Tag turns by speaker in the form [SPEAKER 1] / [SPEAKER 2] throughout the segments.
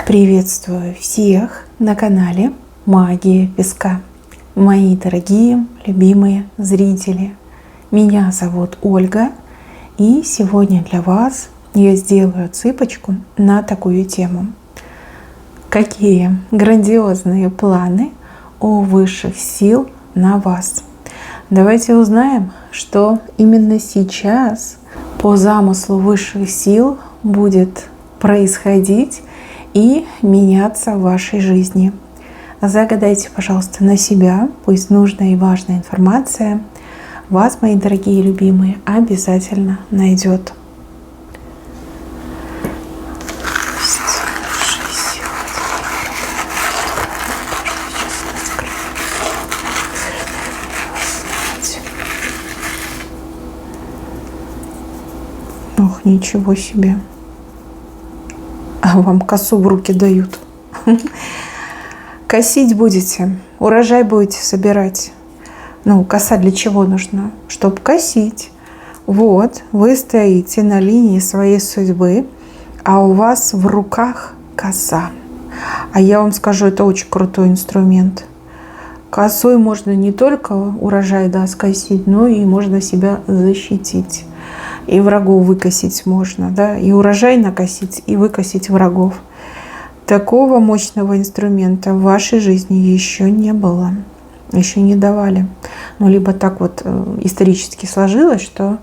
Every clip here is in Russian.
[SPEAKER 1] Приветствую всех на канале Магия Песка. Мои дорогие, любимые зрители. Меня зовут Ольга. И сегодня для вас я сделаю цыпочку на такую тему. Какие грандиозные планы у высших сил на вас? Давайте узнаем, что именно сейчас по замыслу высших сил будет происходить и меняться в вашей жизни. Загадайте, пожалуйста, на себя, пусть нужная и важная информация вас, мои дорогие любимые, обязательно найдет. Ох, ничего себе. А вам косу в руки дают. Косить будете, урожай будете собирать. Ну, коса для чего нужна? Чтобы косить. Вот, вы стоите на линии своей судьбы, а у вас в руках коса. А я вам скажу, это очень крутой инструмент. Косой можно не только урожай, скосить, но и можно себя защитить. И врагов выкосить можно, и урожай накосить, и выкосить врагов. Такого мощного инструмента в вашей жизни еще не было, еще не давали. Ну, либо так вот исторически сложилось, что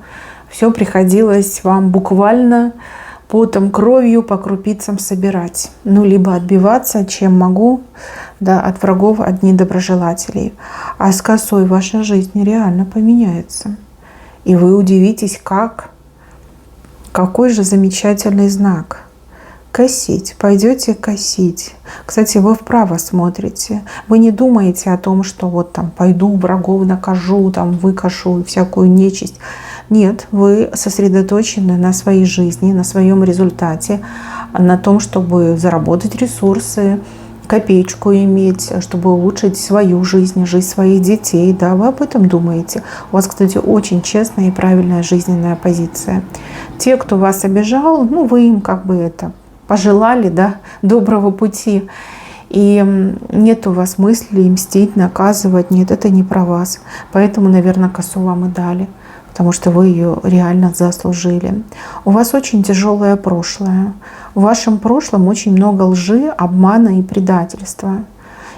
[SPEAKER 1] все приходилось вам буквально потом, кровью по крупицам собирать. Ну, либо отбиваться, чем могу, от врагов, от недоброжелателей. А с косой ваша жизнь реально поменяется. И вы удивитесь, какой же замечательный знак. Косить. Пойдете косить. Кстати, вы вправо смотрите. Вы не думаете о том, что вот там пойду врагов накажу, там выкашу всякую нечисть. Нет, вы сосредоточены на своей жизни, на своем результате, на том, чтобы заработать ресурсы, копеечку иметь, чтобы улучшить свою жизнь, жизнь своих детей. Да, вы об этом думаете. У вас, кстати, очень честная и правильная жизненная позиция. Те, кто вас обижал, вы им пожелали, доброго пути. И нет у вас мысли мстить, наказывать. Нет, это не про вас. Поэтому, наверное, косу вам и дали. Потому что вы ее реально заслужили. У вас очень тяжелое прошлое. В вашем прошлом очень много лжи, обмана и предательства.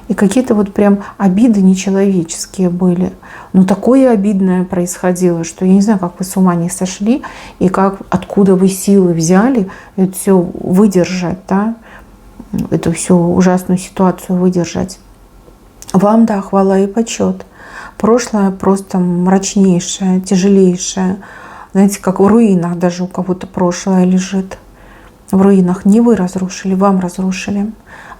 [SPEAKER 1] И какие-то прям обиды нечеловеческие были. Но такое обидное происходило, что я не знаю, как вы с ума не сошли, и откуда вы силы взяли это все выдержать, эту всю ужасную ситуацию выдержать. Вам, хвала и почет. Прошлое просто мрачнейшее, тяжелейшее. Знаете, как в руинах даже у кого-то прошлое лежит. В руинах не вы разрушили, вам разрушили.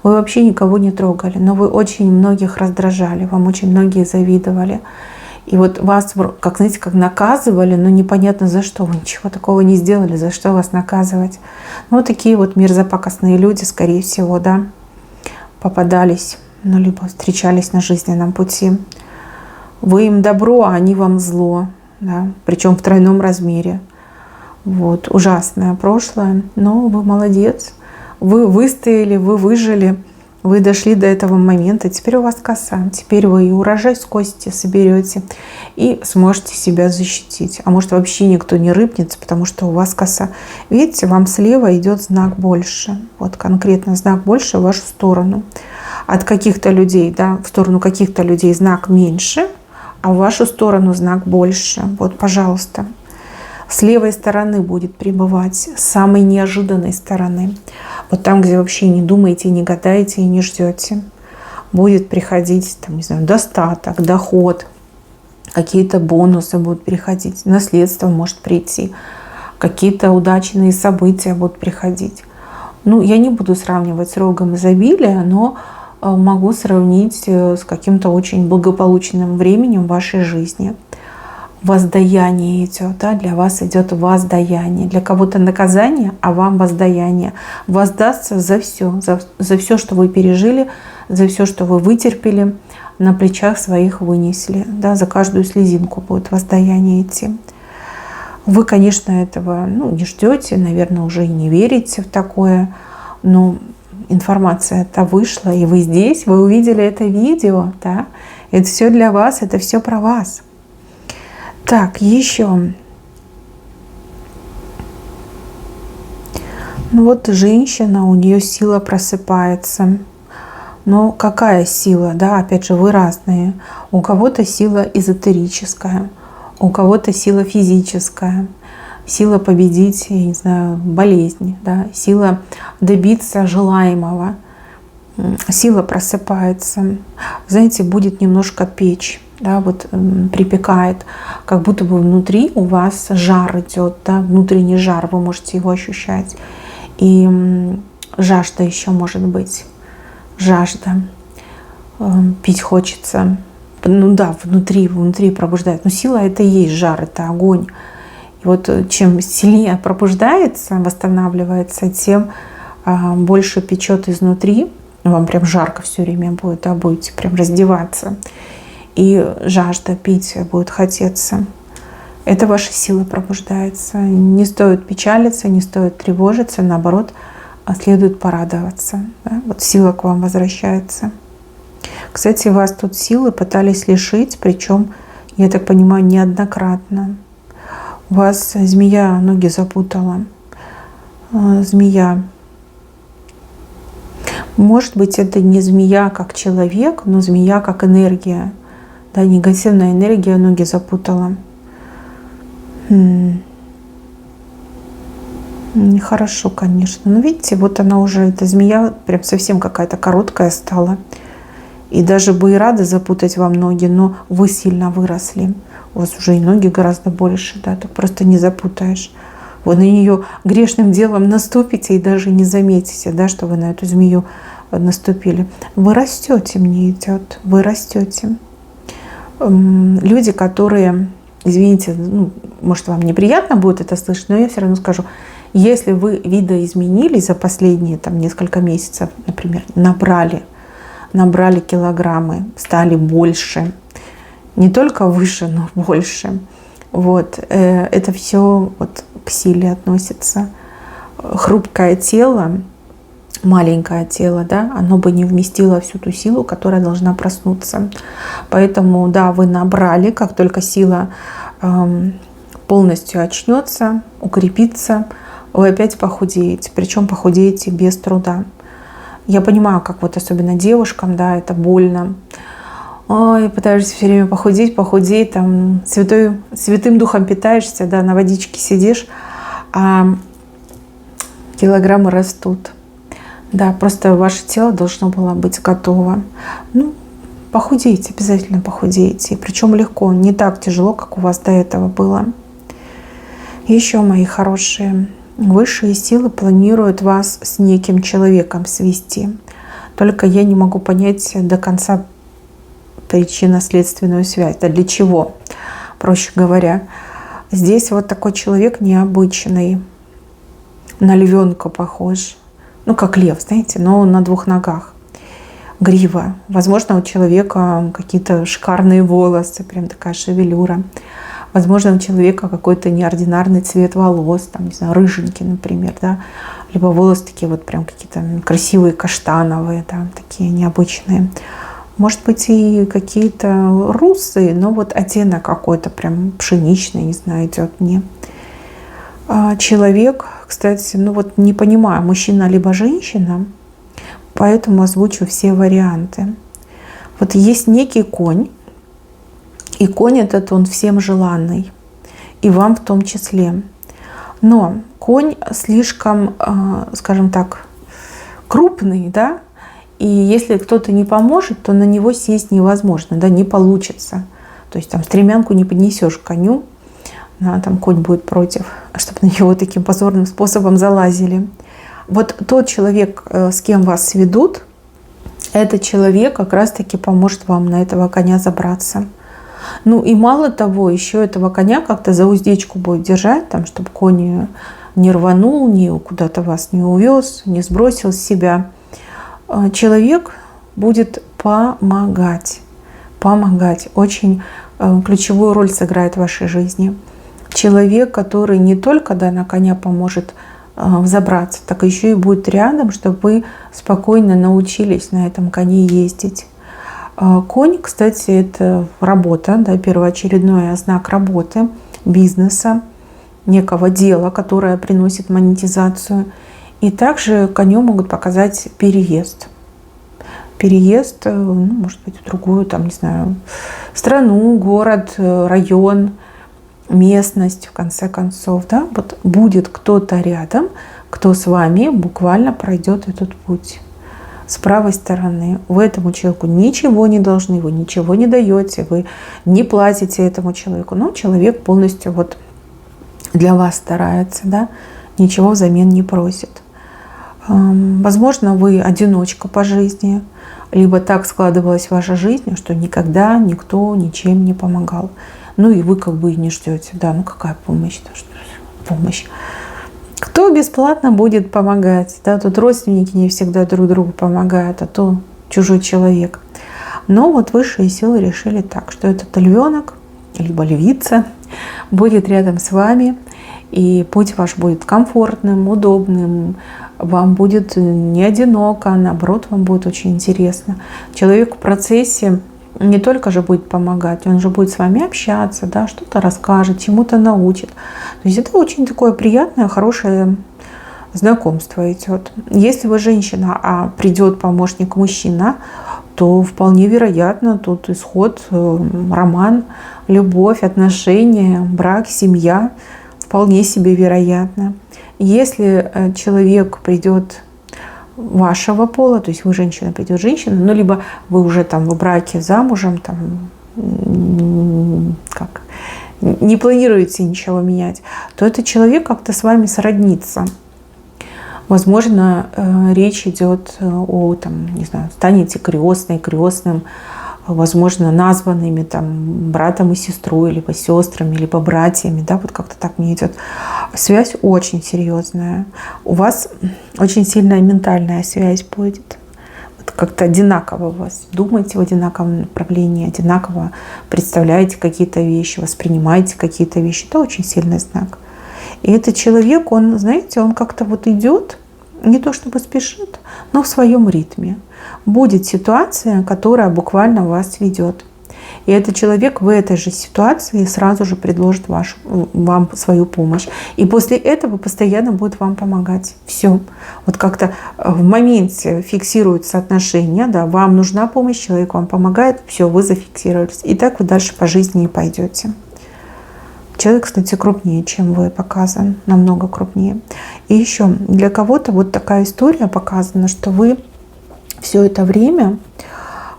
[SPEAKER 1] Вы вообще никого не трогали, но вы очень многих раздражали, вам очень многие завидовали. И вас, как наказывали, но непонятно за что. Вы ничего такого не сделали, за что вас наказывать. Такие мерзопакостные люди, скорее всего, попадались, либо встречались на жизненном пути. Вы им добро, а они вам зло, причем в тройном размере. Ужасное прошлое, но вы молодец. Вы выстояли, вы выжили, вы дошли до этого момента. Теперь у вас коса, теперь вы и урожай скосите, соберете и сможете себя защитить. А может, вообще никто не рыпнется, потому что у вас коса. Видите, вам слева идет знак больше. Конкретно знак больше в вашу сторону. От каких-то людей, в сторону каких-то людей знак меньше, а в вашу сторону знак больше. Пожалуйста. С левой стороны будет пребывать, с самой неожиданной стороны. Там, где вообще не думаете, не гадаете и не ждете. Будет приходить, достаток, доход, какие-то бонусы будут приходить, наследство может прийти, какие-то удачные события будут приходить. Я не буду сравнивать с рогом изобилия, но могу сравнить с каким-то очень благополучным временем в вашей жизни. Воздаяние идет, для вас идет воздаяние. Для кого-то наказание, а вам воздаяние. Воздастся за все, что вы пережили, за все, что вы вытерпели, на плечах своих вынесли. За каждую слезинку будет воздаяние идти. Вы, конечно, этого не ждете, наверное, уже и не верите в такое, но информация это вышла, и вы здесь, вы увидели это видео, да? Это все для вас, это все про вас. Так, еще. Ну вот женщина, у нее сила просыпается. Но какая сила, да, опять же, вы разные. У кого-то сила эзотерическая, у кого-то сила физическая, сила победить, я не знаю, болезнь, да, сила добиться желаемого, сила просыпается. Знаете, будет немножко печь, да, вот припекает, как будто бы внутри у вас жар идет, да, внутренний жар, вы можете его ощущать. И жажда еще может быть. Жажда. Пить хочется. Ну да, внутри пробуждает. Но сила это и есть жар, это огонь. И вот чем сильнее пробуждается, восстанавливается, тем больше печет изнутри. Вам прям жарко все время будет, да, будете прям раздеваться. И жажда пить будет хотеться. Это ваша сила пробуждается. Не стоит печалиться, не стоит тревожиться, наоборот, следует порадоваться. Да? Вот сила к вам возвращается. Кстати, вас тут силы пытались лишить, причем, я так понимаю, неоднократно. У вас змея ноги запутала. Змея. Может быть, это не змея как человек, но змея как энергия. Да, негативная энергия ноги запутала. Нехорошо, конечно. Но видите, вот она уже, эта змея, прям совсем какая-то короткая стала. И даже бы и рада запутать вам ноги, но вы сильно выросли. У вас уже и ноги гораздо больше, да, так просто не запутаешь. Вы на нее грешным делом наступите и даже не заметите, да, что вы на эту змею наступили. Вы растете, мне идет, вы растете. Люди, которые, извините, ну, может, вам неприятно будет это слышать, но я все равно скажу, если вы видоизменились за последние там, несколько месяцев, например, набрали килограммы, стали больше, не только выше, но больше, вот, это все вот к силе относится. Хрупкое тело, маленькое тело, да, оно бы не вместило всю ту силу, которая должна проснуться. Поэтому, да, вы набрали, как только сила полностью очнется, укрепится, вы опять похудеете, причем похудеете без труда. Я понимаю, как вот особенно девушкам, да, это больно. Ой, пытаешься все время похудеть, там святым духом питаешься, да, на водичке сидишь, а килограммы растут. Да, просто ваше тело должно было быть готово. Ну, похудейте, обязательно похудейте. Причем легко, не так тяжело, как у вас до этого было. Еще, мои хорошие, высшие силы планируют вас с неким человеком свести. Только я не могу понять до конца причинно-следственную связь. Да для чего? Проще говоря, здесь вот такой человек необычный, на львенка похож. Ну, как лев, знаете, но на двух ногах. Грива. Возможно, у человека какие-то шикарные волосы, прям такая шевелюра. Возможно, у человека какой-то неординарный цвет волос, там, не знаю, рыженький, например, да. Либо волосы такие вот прям какие-то красивые, каштановые, да, такие необычные. Может быть, и какие-то русые, но вот оттенок какой-то прям пшеничный, не знаю, идет мне. Человек, кстати, ну вот не понимаю, мужчина либо женщина, поэтому озвучу все варианты. Вот есть некий конь, и конь этот, он всем желанный, и вам в том числе. Но конь слишком, скажем так, крупный, да, и если кто-то не поможет, то на него сесть невозможно, да, не получится. То есть там стремянку не поднесешь к коню, там конь будет против, чтобы на него таким позорным способом залазили. Вот тот человек, с кем вас сведут, этот человек как раз-таки поможет вам на этого коня забраться. Ну и мало того, еще этого коня как-то за уздечку будет держать, там, чтобы конь не рванул, не куда-то вас не увез, не сбросил с себя. Человек будет помогать. Очень ключевую роль сыграет в вашей жизни. Человек, который не только, да, на коня поможет взобраться, так еще и будет рядом, чтобы вы спокойно научились на этом коне ездить. Конь, кстати, это работа, да, первоочередной знак работы, бизнеса, некого дела, которое приносит монетизацию. И также коню могут показать переезд. Переезд, может быть, в другую, там, не знаю, страну, город, район, местность, в конце концов. Да? Вот будет кто-то рядом, кто с вами буквально пройдет этот путь. С правой стороны вы этому человеку ничего не должны, вы ничего не даете, вы не платите этому человеку. Но человек полностью вот для вас старается, да? Ничего взамен не просит. Возможно, вы одиночка по жизни, либо так складывалась ваша жизнь, что никогда никто ничем не помогал. Ну и вы как бы и не ждете. Да, ну какая помощь? Помощь. Кто бесплатно будет помогать? Да, тут родственники не всегда друг другу помогают, а то чужой человек. Но вот высшие силы решили так, что этот львенок, либо львица, будет рядом с вами, и путь ваш будет комфортным, удобным, вам будет не одиноко, наоборот, вам будет очень интересно. Человек в процессе не только же будет помогать, он же будет с вами общаться, да, что-то расскажет, чему-то научит. То есть это очень такое приятное, хорошее знакомство идет. Если вы женщина, а придет помощник мужчина, то вполне вероятно тут исход, роман, любовь, отношения, брак, семья. Вполне себе вероятно. Если человек придет вашего пола, то есть вы женщина, придет женщина, ну либо вы уже там в браке, замужем, там как не планируете ничего менять, то этот человек как-то с вами сроднится. Возможно, речь идет о, там, не знаю, станете крестной, крестным, возможно, названными там братом и сестрой, либо сестрами, либо братьями, да, вот как-то так мне идет. Связь очень серьезная. У вас очень сильная ментальная связь будет. Вот как-то одинаково у вас. Думаете в одинаковом направлении, одинаково представляете какие-то вещи, воспринимаете какие-то вещи. Это очень сильный знак. И этот человек, он, знаете, он как-то вот идет, не то чтобы спешит, но в своем ритме. Будет ситуация, которая буквально вас ведет. И этот человек в этой же ситуации сразу же предложит вам свою помощь. И после этого постоянно будет вам помогать. Все. Вот как-то в моменте фиксируются отношения. Да, вам нужна помощь, человек вам помогает. Все, вы зафиксировались. И так вы дальше по жизни и пойдете. Человек, кстати, крупнее, чем вы показан. Намного крупнее. И еще для кого-то вот такая история показана, что вы все это время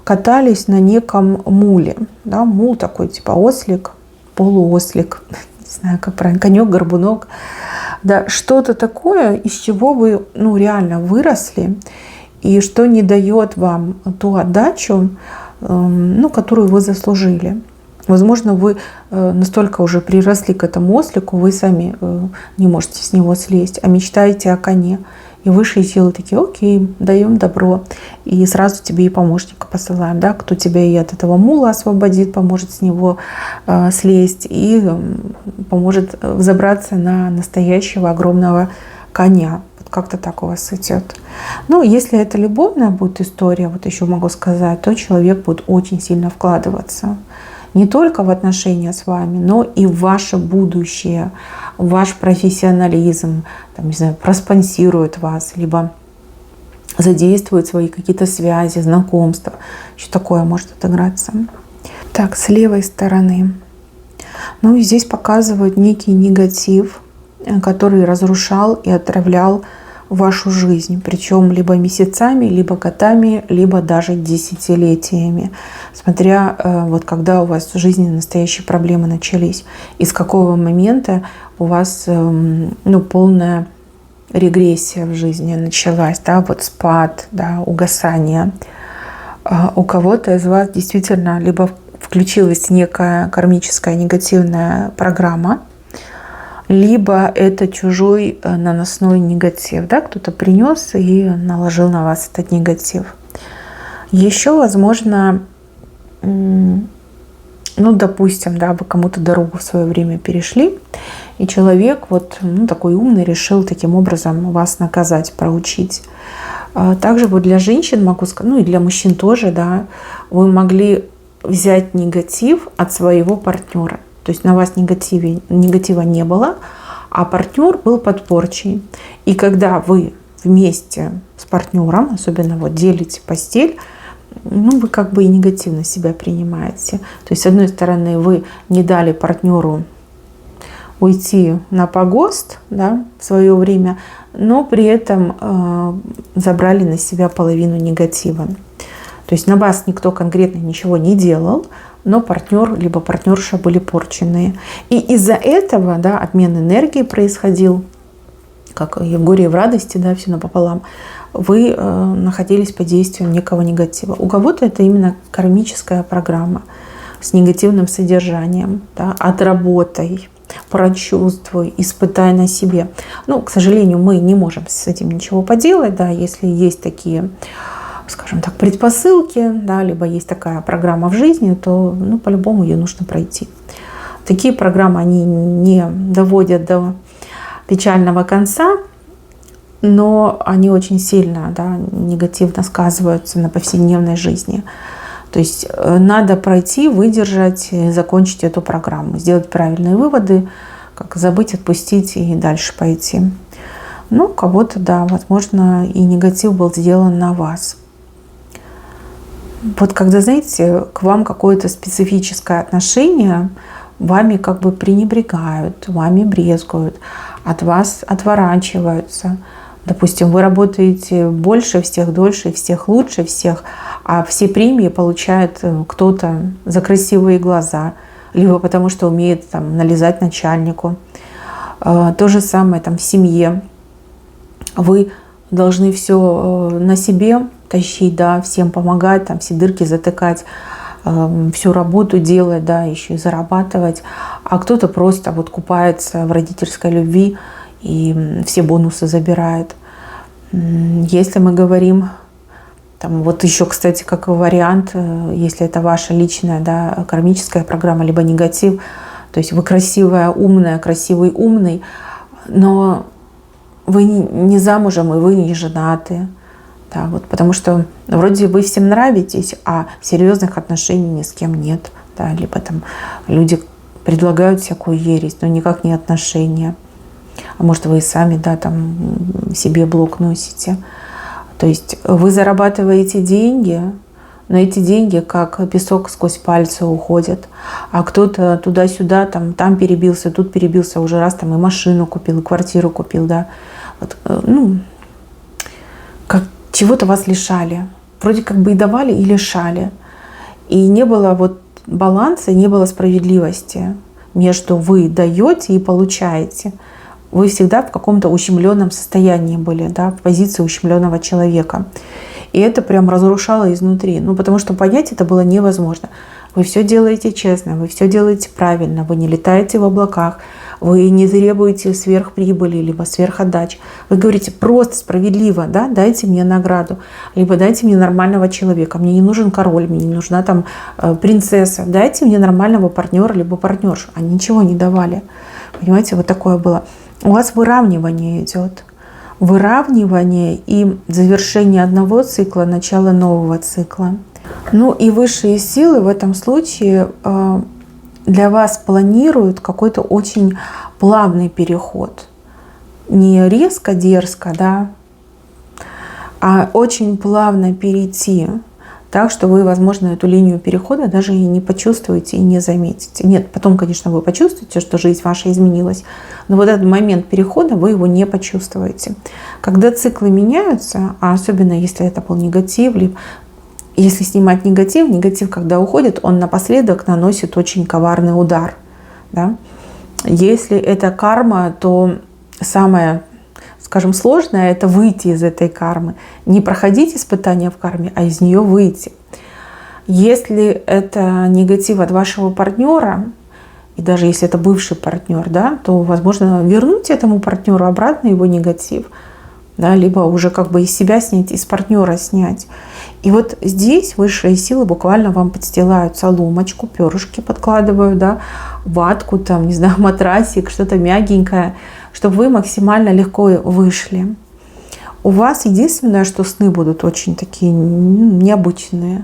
[SPEAKER 1] катались на неком муле. Да, мул такой типа ослик, полуослик, не знаю, как правильно, конек, горбунок. Да, что-то такое, из чего вы реально выросли, и что не дает вам ту отдачу, которую вы заслужили. Возможно, вы настолько уже приросли к этому ослику, вы сами не можете с него слезть, а мечтаете о коне. И высшие силы такие: окей, даем добро. И сразу тебе и помощника посылаем, да, кто тебя и от этого мула освободит, поможет с него слезть и поможет взобраться на настоящего огромного коня. Вот как-то так у вас идет. Ну, если это любовная будет история, вот еще могу сказать, то человек будет очень сильно вкладываться. Не только в отношения с вами, но и в ваше будущее, в ваш профессионализм, там, не знаю, проспонсирует вас, либо задействует свои какие-то связи, знакомства. Еще такое может отыграться. Так, с левой стороны. Ну и здесь показывают некий негатив, который разрушал и отравлял вашу жизнь, причем либо месяцами, либо годами, либо даже десятилетиями, смотря вот когда у вас в жизни настоящие проблемы начались, и с какого момента у вас полная регрессия в жизни началась, да, вот спад, да, угасание. У кого-то из вас действительно либо включилась некая кармическая негативная программа, либо это чужой наносной негатив, да, кто-то принес и наложил на вас этот негатив. Еще, возможно, Ну, допустим, да, вы кому-то дорогу в свое время перешли, и человек вот, ну, такой умный решил таким образом вас наказать, проучить. Также вот для женщин могу сказать, ну и для мужчин тоже, да, вы могли взять негатив от своего партнера. То есть на вас негатива не было, а партнер был под порчей. И когда вы вместе с партнером, особенно вот делите постель, ну, вы как бы и негативно себя принимаете. То есть, с одной стороны, вы не дали партнеру уйти на погост, да, в свое время, но при этом забрали на себя половину негатива. То есть на вас никто конкретно ничего не делал, но партнер либо партнерша были порченные. И из-за этого, да, обмен энергии происходил, как и в горе и в радости, да, все напополам. Вы находились под действием некого негатива. У кого-то это именно кармическая программа с негативным содержанием, да, отработай, прочувствуй, испытай на себе. Ну, к сожалению, мы не можем с этим ничего поделать, да, если есть такие, скажем так, предпосылки, да, либо есть такая программа в жизни, то, ну, по-любому ее нужно пройти. Такие программы, они не доводят до печального конца, но они очень сильно, да, негативно сказываются на повседневной жизни. То есть надо пройти, выдержать, закончить эту программу, сделать правильные выводы, как забыть, отпустить и дальше пойти. Ну, у кого-то, да, возможно, и негатив был сделан на вас. Вот когда, знаете, к вам какое-то специфическое отношение, вами как бы пренебрегают, вами брезгуют, от вас отворачиваются. Допустим, вы работаете больше всех, дольше всех, лучше всех, а все премии получает кто-то за красивые глаза, либо потому что умеет там нализать начальнику. То же самое там в семье. Вы должны все на себе тащить, да, всем помогать, там все дырки затыкать, всю работу делать, да, еще и зарабатывать. А кто-то просто вот купается в родительской любви и все бонусы забирает. Если мы говорим, там, вот еще, кстати, как вариант, если это ваша личная, да, кармическая программа, либо негатив, то есть вы красивая, умная, красивый, умный, но вы не замужем и вы не женаты. Да, вот, потому что вроде вы всем нравитесь, а серьезных отношений ни с кем нет. Да, либо там люди предлагают всякую ересь, но никак не отношения. А может, вы и сами, да, там себе блок носите. То есть вы зарабатываете деньги, но эти деньги как песок сквозь пальцы уходят. А кто-то туда-сюда, там перебился, тут перебился, уже раз там и машину купил, и квартиру купил, да. Вот, ну, как чего-то вас лишали. Вроде как бы и давали, и лишали. И не было вот баланса, не было справедливости между вы даете и получаете. Вы всегда в каком-то ущемленном состоянии были, да, в позиции ущемленного человека. И это прям разрушало изнутри. Ну, потому что понять это было невозможно. Вы все делаете честно, вы все делаете правильно, вы не летаете в облаках, вы не требуете сверхприбыли, либо сверхотдач. Вы говорите просто справедливо, да, дайте мне награду, либо дайте мне нормального человека. Мне не нужен король, мне не нужна там принцесса. Дайте мне нормального партнера, либо партнершу. Они ничего не давали. Понимаете, вот такое было. У вас выравнивание идет. Выравнивание и завершение одного цикла, начало нового цикла. Ну и высшие силы в этом случае для вас планируют какой-то очень плавный переход. Не резко, дерзко, да, а очень плавно перейти. Так что вы, возможно, эту линию перехода даже и не почувствуете, и не заметите. Нет, потом, конечно, вы почувствуете, что жизнь ваша изменилась, но вот этот момент перехода вы его не почувствуете. Когда циклы меняются, а особенно если это был негатив, либо если снимать негатив, когда уходит, он напоследок наносит очень коварный удар. Да? Если это карма, то самое, скажем, сложное – это выйти из этой кармы. Не проходить испытания в карме, а из нее выйти. Если это негатив от вашего партнера, и даже если это бывший партнер, да, то, возможно, вернуть этому партнеру обратно его негатив. да, либо уже как бы из себя снять, из партнера снять. И вот здесь высшие силы буквально вам подстилают соломочку, перышки подкладывают, да, ватку, там, не знаю, матрасик, что-то мягенькое, чтобы вы максимально легко вышли. У вас единственное, что сны будут очень такие необычные,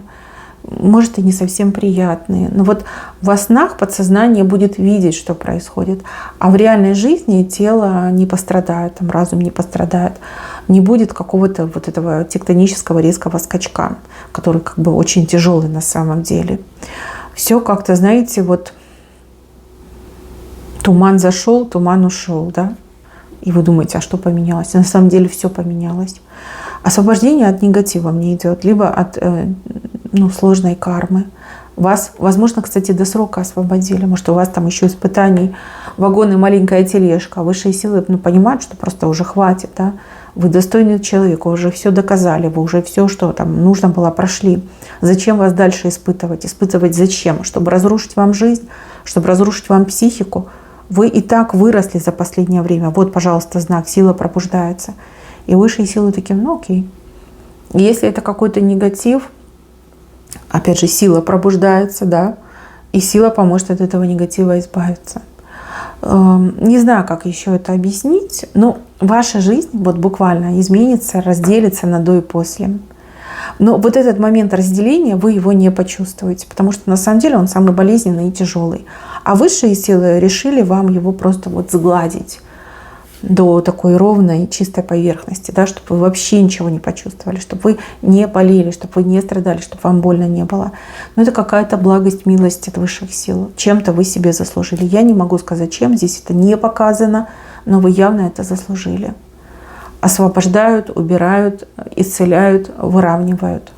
[SPEAKER 1] может, и не совсем приятные. Но вот во снах подсознание будет видеть, что происходит. А в реальной жизни тело не пострадает, там, разум не пострадает. Не будет какого-то вот этого тектонического резкого скачка, который как бы очень тяжелый на самом деле. Все как-то, знаете, вот туман зашел, туман ушел, да? И вы думаете, а что поменялось? На самом деле все поменялось. Освобождение от негатива мне идет, либо от сложной кармы. Вас, возможно, кстати, до срока освободили. Может, у вас там еще испытаний, вагон и маленькая тележка. Высшие силы понимают, что просто уже хватит. Да? Вы достойный человек, вы уже все доказали, вы уже все, что там нужно было, прошли. Зачем вас дальше испытывать? Испытывать зачем? Чтобы разрушить вам жизнь, чтобы разрушить вам психику. Вы и так выросли за последнее время. Вот, пожалуйста, знак, сила пробуждается. И высшие силы такие, окей. Если это какой-то негатив, опять же, сила пробуждается, да, и сила поможет от этого негатива избавиться. Не знаю, как еще это объяснить, но ваша жизнь вот буквально изменится, разделится на до и после. Но вот этот момент разделения, вы его не почувствуете, потому что на самом деле он самый болезненный и тяжелый. А высшие силы решили вам его просто вот сгладить до такой ровной, чистой поверхности, да, чтобы вы вообще ничего не почувствовали, чтобы вы не болели, чтобы вы не страдали, чтобы вам больно не было. Но это какая-то благость, милость от высших сил. Чем-то вы себе заслужили. Я не могу сказать, чем, здесь это не показано, но вы явно это заслужили. Освобождают, убирают, исцеляют, выравнивают.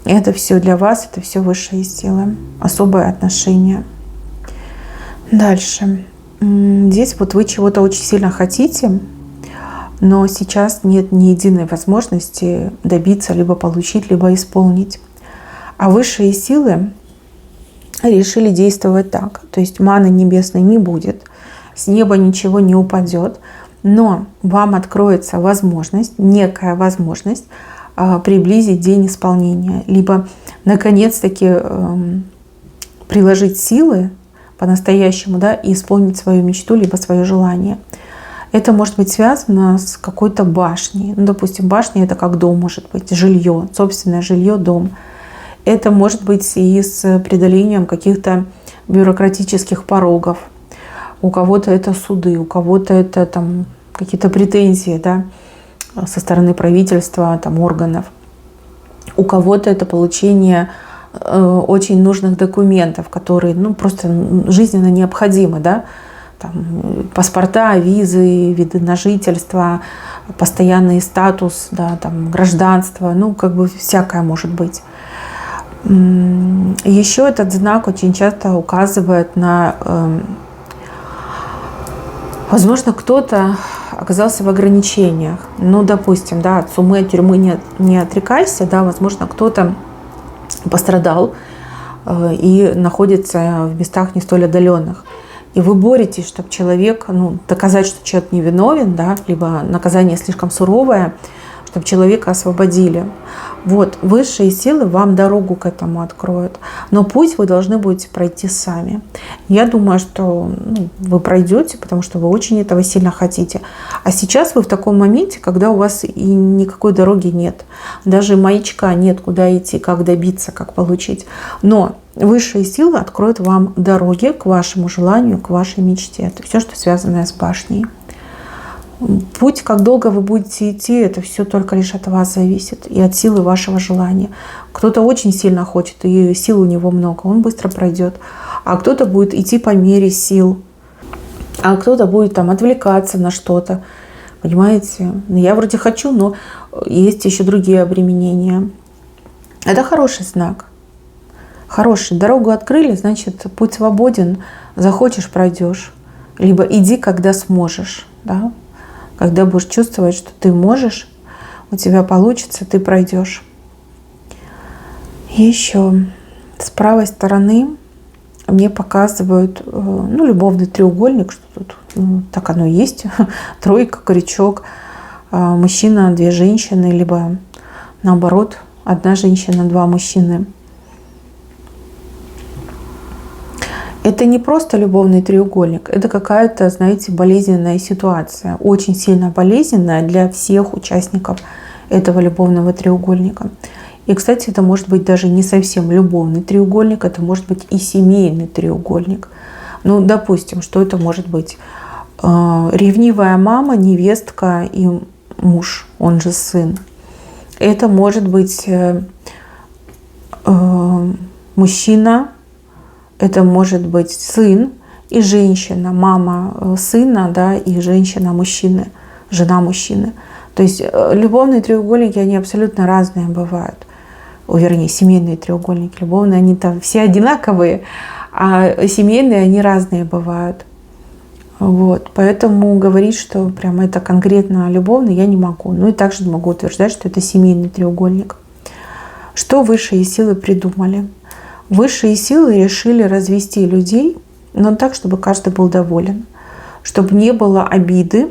[SPEAKER 1] Это все для вас, это все высшие силы. Особое отношение. Дальше. Здесь вот вы чего-то очень сильно хотите, но сейчас нет ни единой возможности добиться, либо получить, либо исполнить. А высшие силы решили действовать так. То есть маны небесной не будет, с неба ничего не упадет, но вам откроется возможность, некая возможность приблизить день исполнения, либо наконец-таки приложить силы по-настоящему, да, и исполнить свою мечту, либо свое желание. Это может быть связано с какой-то башней. Ну, допустим, башня — это как дом, может быть, жилье, собственное жилье, дом. Это может быть и с преодолением каких-то бюрократических порогов. У кого-то это суды, у кого-то это там какие-то претензии, да, со стороны правительства, там, органов. У кого-то это получение очень нужных документов, которые просто жизненно необходимы, да? Там, паспорта, визы, виды на жительство, постоянный статус, да, там, гражданство, как бы всякое может быть. Еще этот знак очень часто указывает на, возможно, кто-то оказался в ограничениях. Допустим, да, от суммы, от тюрьмы не отрекайся, да, возможно, кто-то пострадал и находится в местах не столь отдаленных. И вы боретесь, чтобы человек, доказать, что человек невиновен, да, либо наказание слишком суровое, чтобы человека освободили. Вот, высшие силы вам дорогу к этому откроют. Но путь вы должны будете пройти сами. Я думаю, что вы пройдете, потому что вы очень этого сильно хотите. А сейчас вы в таком моменте, когда у вас и никакой дороги нет. Даже маячка нет, куда идти, как добиться, как получить. Но высшие силы откроют вам дороги к вашему желанию, к вашей мечте. Это все, что связано с башней. Путь, как долго вы будете идти, это все только лишь от вас зависит и от силы вашего желания. Кто-то очень сильно хочет, и сил у него много, он быстро пройдет. А кто-то будет идти по мере сил, а кто-то будет там отвлекаться на что-то. Понимаете? Я вроде хочу, но есть еще другие обременения. Это хороший знак. Хороший. Дорогу открыли, значит, путь свободен. Захочешь — пройдешь. Либо иди, когда сможешь. Да? Когда будешь чувствовать, что ты можешь, у тебя получится, ты пройдешь. Еще с правой стороны мне показывают любовный треугольник, что тут так оно и есть, тройка, крючок. мужчина, две женщины, либо наоборот, одна женщина, два мужчины. Это не просто любовный треугольник, это какая-то, знаете, болезненная ситуация, очень сильно болезненная для всех участников этого любовного треугольника. И, кстати, это может быть даже не совсем любовный треугольник, это может быть и семейный треугольник. Ну, допустим, что это может быть? Ревнивая мама, невестка и муж, он же сын. Это может быть мужчина, это может быть сын и женщина, мама сына, да, и женщина мужчины, жена мужчины. То есть любовные треугольники, они абсолютно разные бывают. Вернее, семейные треугольники, любовные, они там все одинаковые, а семейные, они разные бывают. Вот. Поэтому говорить, что прям это конкретно любовный, я не могу. Ну и также могу утверждать, что это семейный треугольник. Что высшие силы придумали? Высшие силы решили развести людей, но так, чтобы каждый был доволен, чтобы не было обиды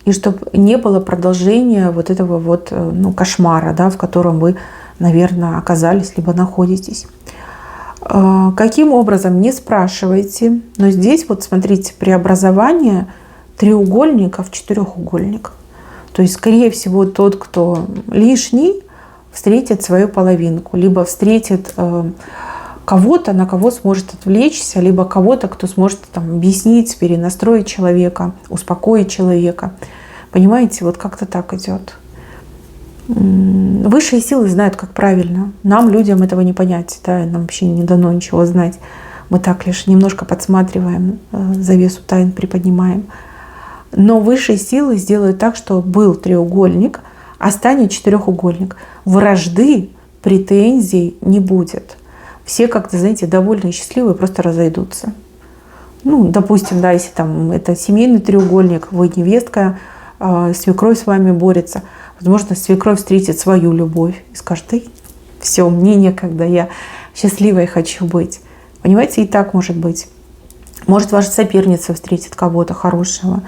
[SPEAKER 1] и чтобы не было продолжения вот этого вот, кошмара, да, в котором вы, наверное, оказались либо находитесь. Каким образом, не спрашивайте, но здесь вот смотрите, преобразование треугольника в четырехугольник. То есть, скорее всего, тот, кто лишний, встретит свою половинку, либо встретит кого-то, на кого сможет отвлечься, либо кого-то, кто сможет там объяснить, перенастроить человека, успокоить человека. Понимаете, вот как-то так идет. Высшие силы знают, как правильно. Нам, людям, этого не понять. Да? Нам вообще не дано ничего знать. Мы так лишь немножко подсматриваем, завесу тайн приподнимаем. Но высшие силы сделают так, что был треугольник, а станет четырехугольник. Вражды, претензий не будет. Все как-то, знаете, довольные и счастливые просто разойдутся. Ну, допустим, да, если там это семейный треугольник, вы невестка, свекровь с вами борется. Возможно, свекровь встретит свою любовь и скажет: ты, все, мне некогда, я счастливой хочу быть. Понимаете, и так может быть. Может, ваша соперница встретит кого-то хорошего.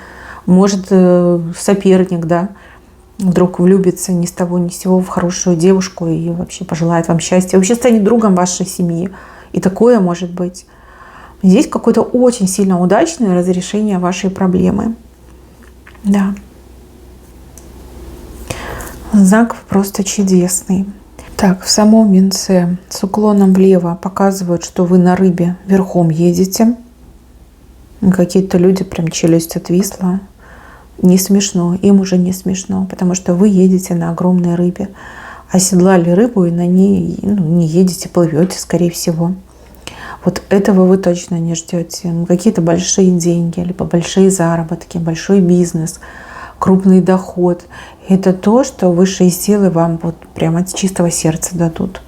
[SPEAKER 1] Может, соперник, да, вдруг влюбится ни с того ни с сего в хорошую девушку и вообще пожелает вам счастья. Вообще станет другом вашей семьи. И такое может быть. Здесь какое-то очень сильно удачное разрешение вашей проблемы. Да. Знак просто чудесный. Так, в самом венце с уклоном влево показывают, что вы на рыбе верхом едете. Какие-то люди прям челюсть отвисла. Не смешно, им уже не смешно, потому что вы едете на огромной рыбе. Оседлали рыбу и на ней не едете, плывете, скорее всего. Вот этого вы точно не ждете. Какие-то большие деньги, либо большие заработки, большой бизнес, крупный доход. Это то, что высшие силы вам вот прямо от чистого сердца дадут.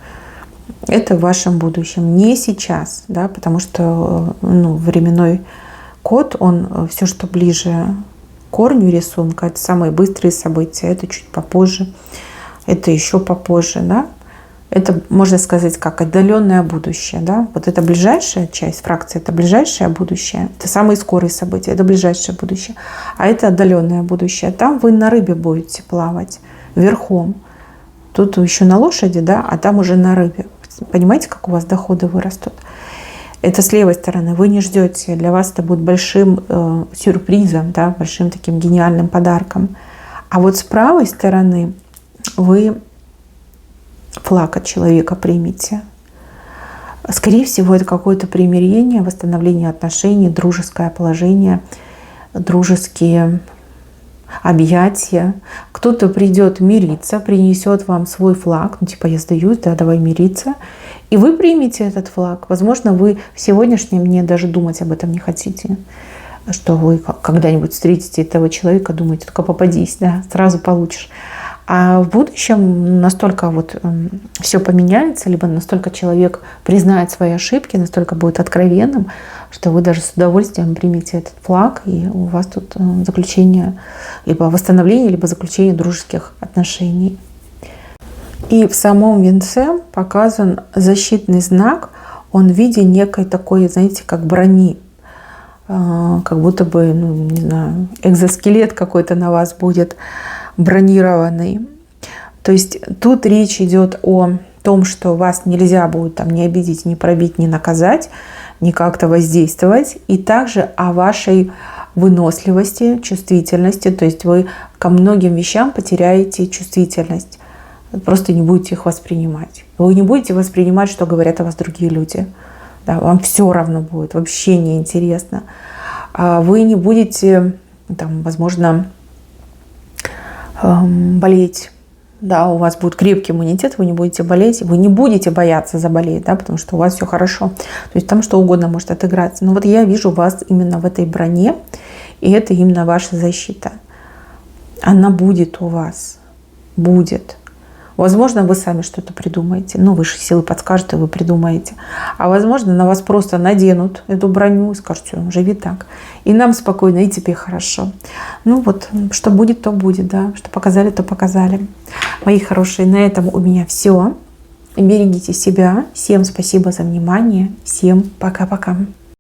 [SPEAKER 1] Это в вашем будущем. Не сейчас, да, потому что временной код, он все, что ближе к корню рисунка, это самые быстрые события, это чуть попозже, это еще попозже, да. Это, можно сказать, как отдаленное будущее, да. Вот это ближайшая часть фракции, это ближайшее будущее, это самые скорые события, это ближайшее будущее. А это отдаленное будущее. Там вы на рыбе будете плавать верхом. Тут еще на лошади, да, а там уже на рыбе. Понимаете, как у вас доходы вырастут? Это с левой стороны. Вы не ждете. Для вас это будет большим сюрпризом, да, большим таким гениальным подарком. А вот с правой стороны вы флаг от человека примете. Скорее всего, это какое-то примирение, восстановление отношений, дружеское положение, дружеские объятия. Кто-то придет мириться, принесет вам свой флаг, типа я сдаюсь, да, давай мириться. И вы примете этот флаг. Возможно, вы в сегодняшнем дне даже думать об этом не хотите. Что вы когда-нибудь встретите этого человека, думаете, только попадись, да, сразу получишь. А в будущем настолько вот все поменяется, либо настолько человек признает свои ошибки, настолько будет откровенным, что вы даже с удовольствием примете этот флаг, и у вас тут заключение, либо восстановление, либо заключение дружеских отношений. И в самом венце показан защитный знак, он в виде некой такой, знаете, как брони, как будто бы, не знаю, экзоскелет какой-то на вас будет. бронированный. То есть тут речь идет о том, что вас нельзя будет там ни обидеть, ни пробить, ни наказать, ни как-то воздействовать. И также о вашей выносливости, чувствительности. То есть вы ко многим вещам потеряете чувствительность. Просто не будете их воспринимать. Вы не будете воспринимать, что говорят о вас другие люди. Да, вам все равно будет, вообще не интересно. Вы не будете, там, возможно, болеть. Да, у вас будет крепкий иммунитет, вы не будете болеть, вы не будете бояться заболеть, да, потому что у вас все хорошо. То есть там что угодно может отыграться. Но вот я вижу вас именно в этой броне, и это именно ваша защита. Она будет у вас. Будет. Возможно, вы сами что-то придумаете. Ну, высшие силы подскажут, и вы придумаете. А возможно, на вас просто наденут эту броню и скажут: все, живи так. И нам спокойно, и тебе хорошо. Ну вот, что будет, то будет, да. Что показали, то показали. Мои хорошие, на этом у меня все. Берегите себя. Всем спасибо за внимание. Всем пока-пока.